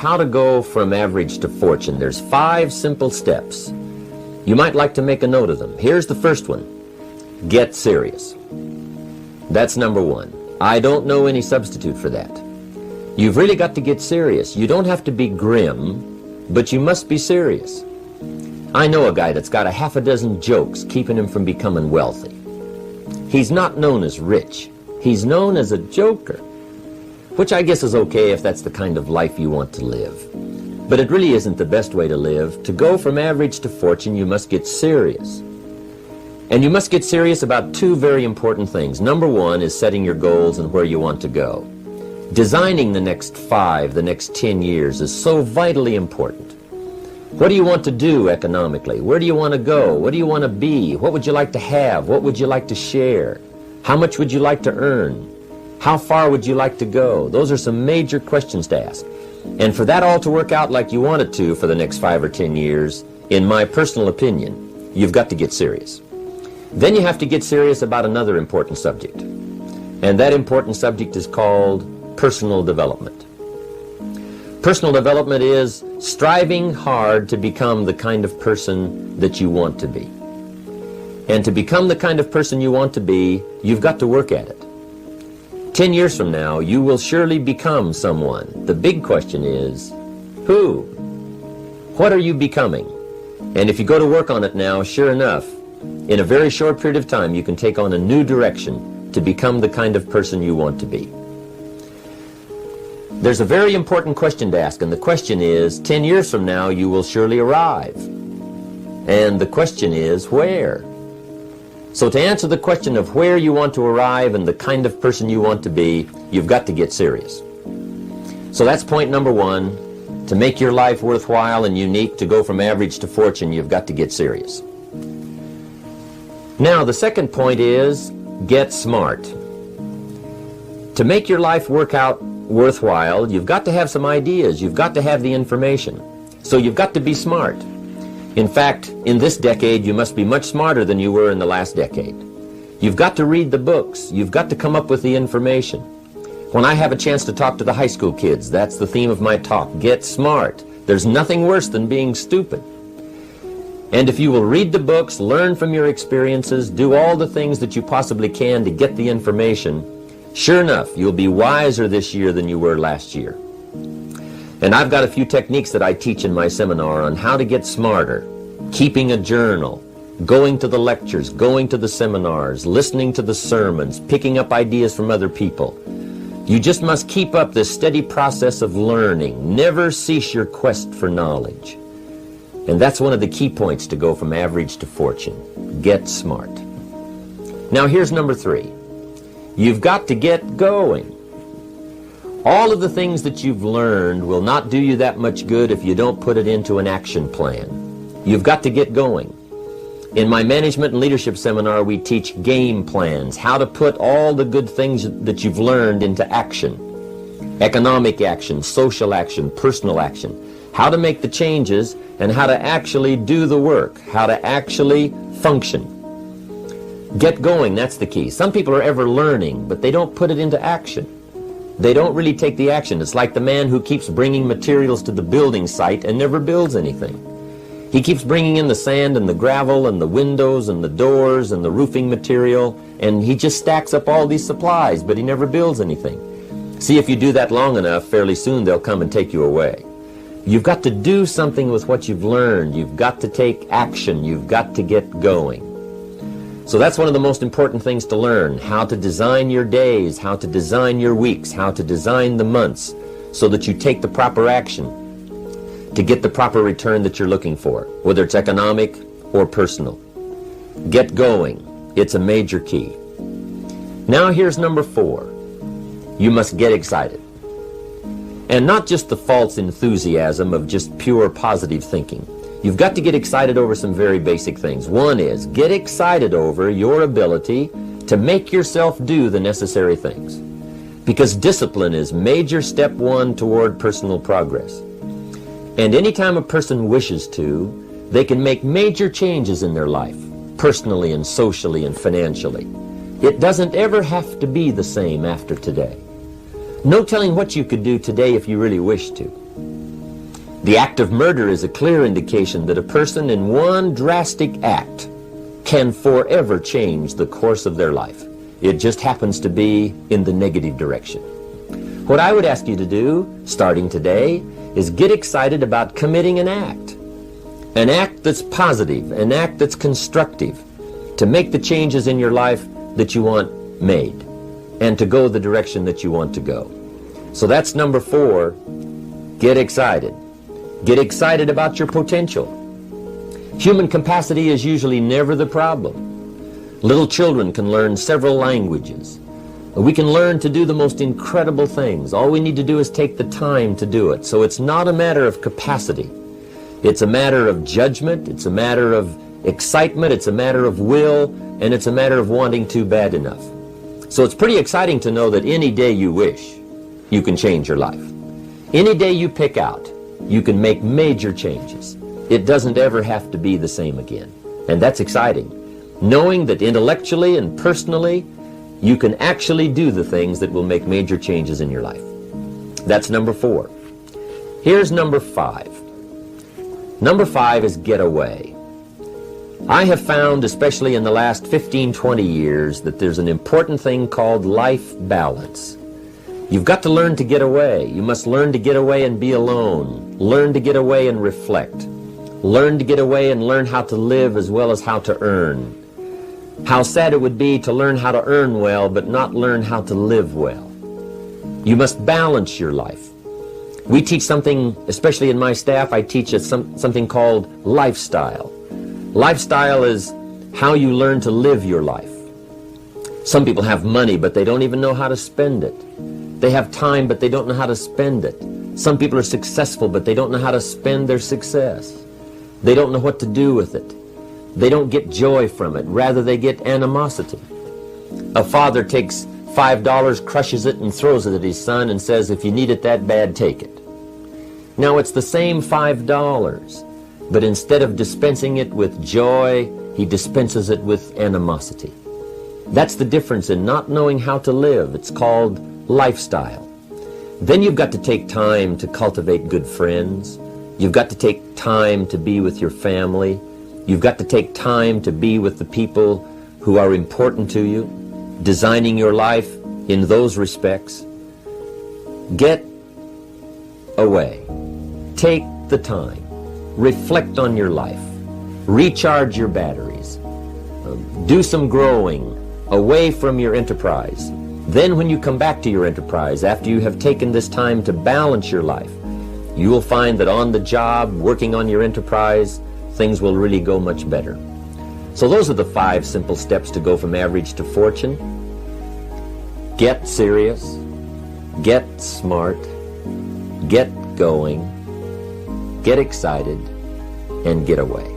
how to go from average to fortune. There's 5 simple steps. You might like to make a note of them. Here's the first one. Get serious. That's number 1. I don't know any substitute for that. You've really got to get serious. You don't have to be grim, but you must be serious. I know a guy that's got a half a dozen jokes keeping him from becoming wealthy. He's not known as rich. He's known as a joker, which I guess is okay if that's the kind of life you want to live. But it really isn't the best way to live. To go from average to fortune, you must get serious. And you must get serious about 2 very important things. Number 1 is setting your goals and where you want to go. Designing the next 5, the next 10 years is so vitally important. What do you want to do economically? Where do you want to go? What do you want to be? What would you like to have? What would you like to share? How much would you like to earn? How far would you like to go? Those are some major questions to ask. And for that all to work out like you want it to for the next 5 or 10 years, in my personal opinion, you've got to get serious. Then you have to get serious about another important subject. And that important subject is called personal development. Personal development is striving hard to become the kind of person that you want to be. And to become the kind of person you want to be, you've got to work at it. 10 years from now, you will surely become someone. The big question is, who? What are you becoming? And if you go to work on it now, sure enough, in a very short period of time, you can take on a new direction to become the kind of person you want to be. There's a very important question to ask, and the question is, 10 years from now, you will surely arrive. And the question is, where? So to answer the question of where you want to arrive and the kind of person you want to be, you've got to get serious. So that's point number 1. To make your life worthwhile and unique, to go from average to fortune, you've got to get serious. Now, the second point is, get smart. To make your life work out worthwhile, you've got to have some ideas. You've got to have the information. So you've got to be smart. In fact, in this decade, you must be much smarter than you were in the last decade. You've got to read the books. You've got to come up with the information. When I have a chance to talk to the high school kids, that's the theme of my talk. Get smart. There's nothing worse than being stupid. And if you will read the books, learn from your experiences, do all the things that you possibly can to get the information, sure enough, you'll be wiser this year than you were last year. And I've got a few techniques that I teach in my seminar on how to get smarter. Keeping a journal, going to the lectures, going to the seminars, listening to the sermons, picking up ideas from other people. You just must keep up this steady process of learning. Never cease your quest for knowledge. And that's one of the key points to go from average to fortune. Get smart. Now here's number 3. You've got to get going. All of the things that you've learned will not do you that much good if you don't put it into an action plan. You've got to get going. In my management and leadership seminar, we teach game plans, how to put all the good things that you've learned into action. Economic action, social action, personal action. How to make the changes and how to actually do the work, how to actually function. Get going, that's the key. Some people are ever learning, but they don't put it into action. They don't really take the action. It's like the man who keeps bringing materials to the building site and never builds anything. He keeps bringing in the sand and the gravel and the windows and the doors and the roofing material, and he just stacks up all these supplies, but he never builds anything. See, if you do that long enough, fairly soon they'll come and take you away. You've got to do something with what you've learned. You've got to take action. You've got to get going. So that's one of the most important things to learn, how to design your days, how to design your weeks, how to design the months, so that you take the proper action to get the proper return that you're looking for, whether it's economic or personal. Get going. It's a major key. Now here's number 4. You must get excited. And not just the false enthusiasm of just pure positive thinking. You've got to get excited over some very basic things. One is, get excited over your ability to make yourself do the necessary things. Because discipline is major step 1 toward personal progress. And anytime a person wishes to, they can make major changes in their life, personally and socially and financially. It doesn't ever have to be the same after today. No telling what you could do today if you really wish to. The act of murder is a clear indication that a person in one drastic act can forever change the course of their life. It just happens to be in the negative direction. What I would ask you to do, starting today, is get excited about committing an act that's positive, an act that's constructive, to make the changes in your life that you want made, and to go the direction that you want to go. So that's number 4, get excited. Get excited about your potential. Human capacity is usually never the problem. Little children can learn several languages. We can learn to do the most incredible things. All we need to do is take the time to do it. So it's not a matter of capacity. It's a matter of judgment. It's a matter of excitement. It's a matter of will. And it's a matter of wanting to bad enough. So it's pretty exciting to know that any day you wish, you can change your life. Any day you pick out, you can make major changes. It doesn't ever have to be the same again. And that's exciting. Knowing that intellectually and personally, you can actually do the things that will make major changes in your life. That's number 4. Here's number 5. Number 5 is get away. I have found, especially in the last 15, 20 years, that there's an important thing called life balance. You've got to learn to get away. You must learn to get away and be alone. Learn to get away and reflect. Learn to get away and learn how to live as well as how to earn. How sad it would be to learn how to earn well but not learn how to live well. You must balance your life. We teach something, especially in my staff, I teach something called lifestyle. Lifestyle is how you learn to live your life. Some people have money, but they don't even know how to spend it. They have time, but they don't know how to spend it. Some people are successful, but they don't know how to spend their success. They don't know what to do with it. They don't get joy from it. Rather, they get animosity. A father takes $5, crushes it, and throws it at his son and says, if you need it that bad, take it. Now, it's the same $5, but instead of dispensing it with joy, he dispenses it with animosity. That's the difference in not knowing how to live. It's called lifestyle. Then you've got to take time to cultivate good friends. You've got to take time to be with your family. You've got to take time to be with the people who are important to you, designing your life in those respects. Get away. Take the time. Reflect on your life. Recharge your batteries. Do some growing away from your enterprise. Then when you come back to your enterprise, after you have taken this time to balance your life, you will find that on the job, working on your enterprise, things will really go much better. So those are the 5 simple steps to go from average to fortune. Get serious, get smart, get going, get excited, and get away.